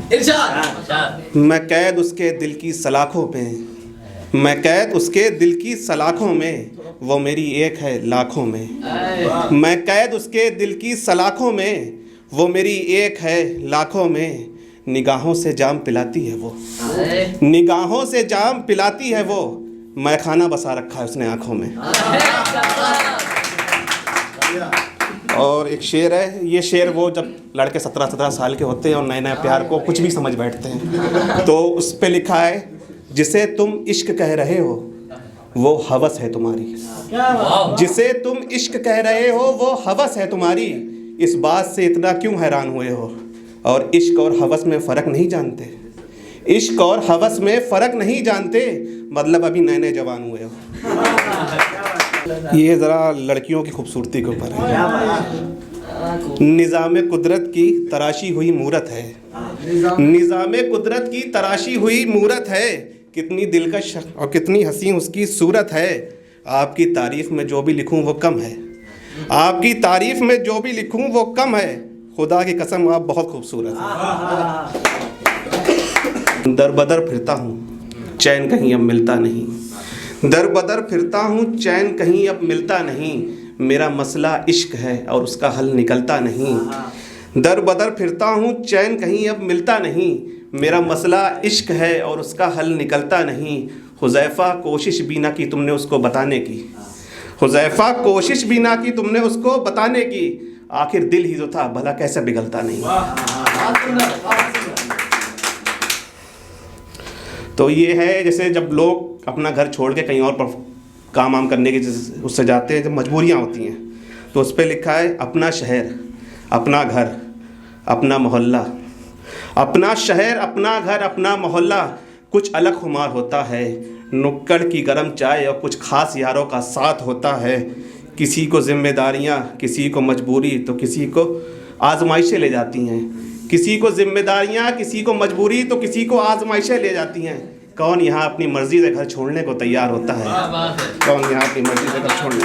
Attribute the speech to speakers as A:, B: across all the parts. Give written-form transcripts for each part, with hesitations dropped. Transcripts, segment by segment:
A: मैं कैद उसके दिल की सलाखों में, मैं कैद उसके दिल की सलाखों में, वो मेरी एक है लाखों में। मैं कैद उसके दिल की सलाखों में, वो मेरी एक है लाखों में। निगाहों से जाम पिलाती है वो, निगाहों से जाम पिलाती है वो। मैं खाना बसा रखा है उसने आँखों में। और एक शेर है, ये शेर वो जब लड़के 17-17 साल के होते हैं और नए नए प्यार को कुछ भी समझ बैठते हैं, तो उस पे लिखा है, जिसे तुम इश्क कह रहे हो वो हवस है तुम्हारी। जिसे तुम इश्क कह रहे हो वो हवस है तुम्हारी। इस बात से इतना क्यों हैरान हुए हो, और इश्क और हवस में फ़र्क नहीं जानते। इश्क और हवस में फ़र्क नहीं जानते, मतलब अभी नए नए जवान हुए हो। ये ज़रा लड़कियों की खूबसूरती के ऊपर है। निज़ाम कुदरत की तराशी हुई मूरत है, निज़ाम कुदरत की तराशी हुई मूरत है। कितनी दिलकश और कितनी हसीन उसकी सूरत है। आपकी तारीफ़ में जो भी लिखूं वो कम है, आपकी तारीफ़ में जो भी लिखूं वो कम है। खुदा की कसम आप बहुत खूबसूरत हैं। दर बदर फिरता हूँ चैन कहीं अब मिलता नहीं, दर बदर फिरता हूँ चैन कहीं अब मिलता नहीं। मेरा मसला इश्क है और उसका हल निकलता नहीं। दर बदर फिरता हूँ चैन कहीं अब मिलता नहीं। मेरा मसला इश्क है और उसका हल निकलता नहीं। हुज़ैफ़ा कोशिश भी ना की तुमने उसको बताने की, हुज़ैफ़ा कोशिश भी ना की तुमने उसको बताने की। आखिर दिल ही जो था भला कैसे पिघलता नहीं। तो ये है जैसे जब लोग अपना घर छोड़ के कहीं और पर काम वाम करने के उससे जाते हैं, जब मजबूरियाँ होती हैं, तो उस पर लिखा है, अपना शहर अपना घर अपना मोहल्ला, अपना शहर अपना घर अपना मोहल्ला। कुछ अलग खुमार होता है, नुक्कड़ की गरम चाय और कुछ खास यारों का साथ होता है। किसी को जिम्मेदारियाँ किसी को मजबूरी तो किसी को आजमाइशें ले जाती हैं। किसी को जिम्मेदारियाँ किसी को मजबूरी तो किसी को आजमाइशें ले जाती हैं। कौन यहाँ अपनी मर्ज़ी से घर छोड़ने को तैयार होता है? कौन यहाँ अपनी मर्ज़ी से घर छोड़ने?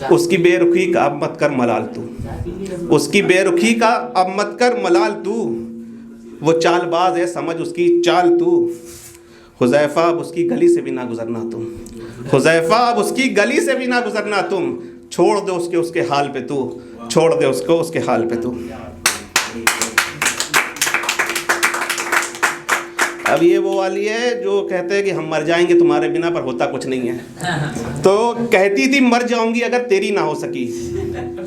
A: उसकी बेरुखी का अब मत कर मलाल तू, उसकी बेरुखी का अब मत कर मलाल तू। वो चालबाज है समझ उसकी चाल तू। हुज़ैफ़ा अब उसकी गली से भी ना गुजरना तुम, हुज़ैफ़ा अब उसकी गली से भी ना गुजरना तुम। छोड़ दे उसके उसके हाल पे तू, छोड़ दे उसको उसके हाल पे तू। अब ये वो वाली है जो कहते हैं कि हम मर जाएंगे तुम्हारे बिना, पर होता कुछ नहीं है। तो कहती थी मर जाऊंगी अगर तेरी ना हो सकी,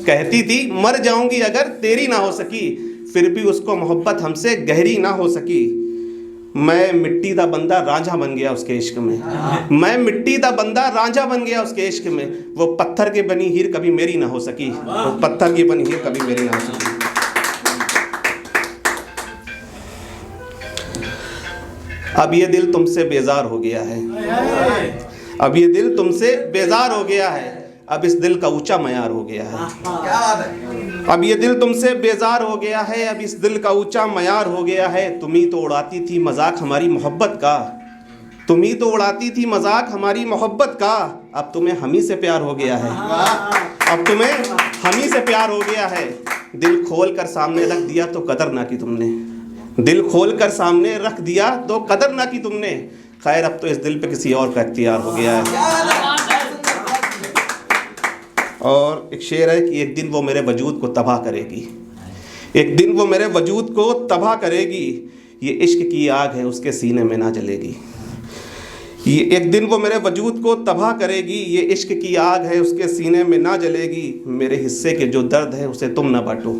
A: कहती थी मर जाऊंगी अगर तेरी ना हो सकी। फिर भी उसको मोहब्बत हमसे गहरी ना हो सकी। मैं मिट्टी दा बंदा रांझा बन गया उसके इश्क में, मैं मिट्टी दा बंदा रांझा बन गया उसके इश्क में। वो पत्थर की बनी हीर कभी मेरी ना हो सकी, वो पत्थर की बनी हीर कभी मेरी ना हो सकी। अब ये दिल तुमसे बेजार हो गया है, अब ये दिल तुमसे बेजार हो गया है। अब इस दिल का ऊंचा मयार हो गया है। अब ये दिल तुमसे बेजार हो गया है, अब इस दिल का ऊंचा मयार हो गया है। तुम ही तो उड़ाती थी मजाक हमारी मोहब्बत का, तुम ही तो उड़ाती थी मजाक हमारी मोहब्बत का। अब तुम्हें हम ही से प्यार हो गया है, अब तुम्हें हम ही से प्यार हो गया है। दिल खोल कर सामने रख दिया तो कदर ना की तुमने, दिल खोल कर सामने रख दिया तो कदर ना की तुमने। खैर अब तो इस दिल पे किसी और का इख्तियार हो गया है। और एक शेर है कि एक दिन वो मेरे वजूद को तबाह करेगी, एक दिन वो मेरे वजूद को तबाह करेगी। ये इश्क की आग है उसके सीने में ना जलेगी, ये एक दिन वो मेरे वजूद को तबाह करेगी। ये इश्क की आग है उसके सीने में ना जलेगी। मेरे हिस्से के जो दर्द है उसे तुम ना बांटो,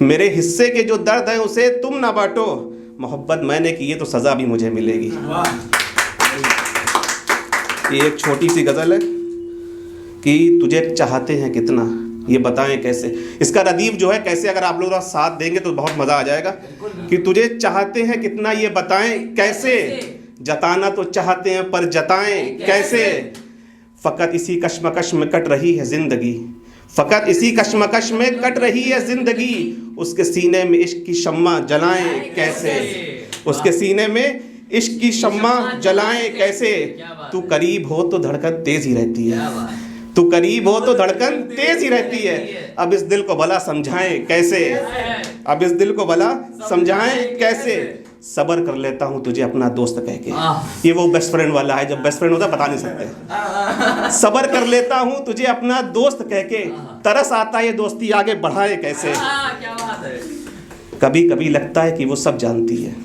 A: मेरे हिस्से के जो दर्द है उसे तुम ना बांटो। मोहब्बत मैंने की है तो सज़ा भी मुझे मिलेगी। ये एक छोटी सी गज़ल है कि तुझे चाहते हैं कितना ये बताएं कैसे। इसका रदीफ जो है कैसे, अगर आप लोग साथ देंगे तो बहुत मज़ा आ जाएगा। कि तुझे चाहते हैं कितना ये बताएं कैसे, जताना तो चाहते हैं पर जताएं कैसे। फ़कत इसी कश्मकश में कट रही है ज़िंदगी, फ़कत इसी कश्मकश में कट रही है ज़िंदगी। उसके सीने में इश्क की शम्मा जलाएं कैसे, उसके सीने में इश्क की शम्मा जलाएं कैसे। तू करीब हो तो धड़कन तेज़ ही रहती है, तू करीब हो तो धड़कन तेज ही रहती है। अब इस दिल को भला समझाएं कैसे, अब इस दिल को भला समझाएं कैसे। सब्र कर लेता हूँ तुझे अपना दोस्त कह के। ये वो बेस्ट फ्रेंड वाला है, जब बेस्ट फ्रेंड होता है बता नहीं सकते। सब्र कर लेता हूँ तुझे अपना दोस्त कह के, तरस आता है ये दोस्ती आगे बढ़ाए कैसे।
B: क्या बात है।
A: कभी कभी लगता है कि वो सब जानती है,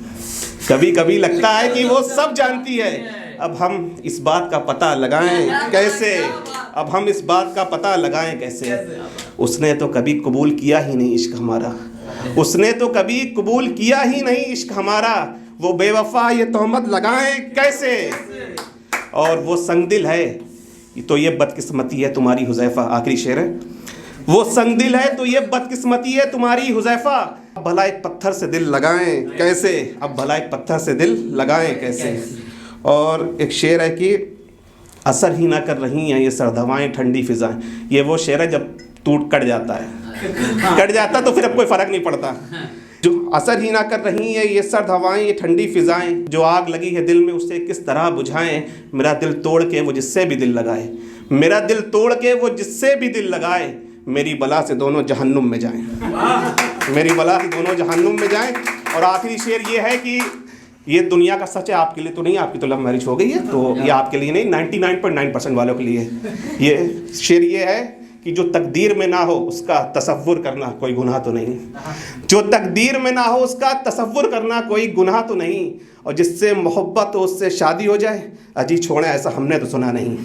A: कभी कभी लगता है कि वो सब जानती है। अब हम इस बात का पता लगाएं कैसे, अब हम इस बात का पता लगाएं कैसे। उसने तो कभी कबूल किया ही नहीं इश्क हमारा, उसने तो कभी कबूल किया ही नहीं इश्क हमारा। वो बेवफा ये तोहमत लगाएं कैसे। और वो संगदिल है तो ये बदकिस्मती है तुम्हारी हुज़ैफ़ा। आखिरी शेर है, वो संगदिल है तो ये बदकिस्मती है तुम्हारी हुज़ैफ़ा। अब भला एक पत्थर से दिल लगाएं कैसे, अब भला एक पत्थर से दिल लगाएं कैसे। और एक शेर है कि असर ही ना कर रही हैं ये सर्द हवाएं ठंडी फिजाएं। ये वो शेर है जब टूट कट जाता है, कट जाता तो फिर अब कोई फ़र्क नहीं पड़ता। जो असर ही ना कर रही है ये सर्द हवाएं ये ठंडी फिजाएं, जो आग लगी है दिल में उसे किस तरह बुझाएं। मेरा दिल तोड़ के वो जिससे भी दिल लगाए, मेरा दिल तोड़ के वो जिससे भी दिल लगाए। मेरी बला से दोनों जहन्नुम में जाएं, मेरी बला से दोनों जहन्नुम में जाएं। और आखिरी शेर ये है कि ये दुनिया का सच है, आपके लिए तो नहीं, आपकी तो लव मैरिज हो गई है तो ये आपके लिए नहीं, 99.9% वालों के लिए। ये शेर ये है कि जो तकदीर में ना हो उसका तसव्वुर करना कोई गुनाह तो नहीं, जो तकदीर में ना हो उसका तसव्वुर करना कोई गुनाह तो नहीं। और जिससे मोहब्बत हो उससे शादी हो जाए, अजी छोड़े ऐसा हमने तो सुना नहीं।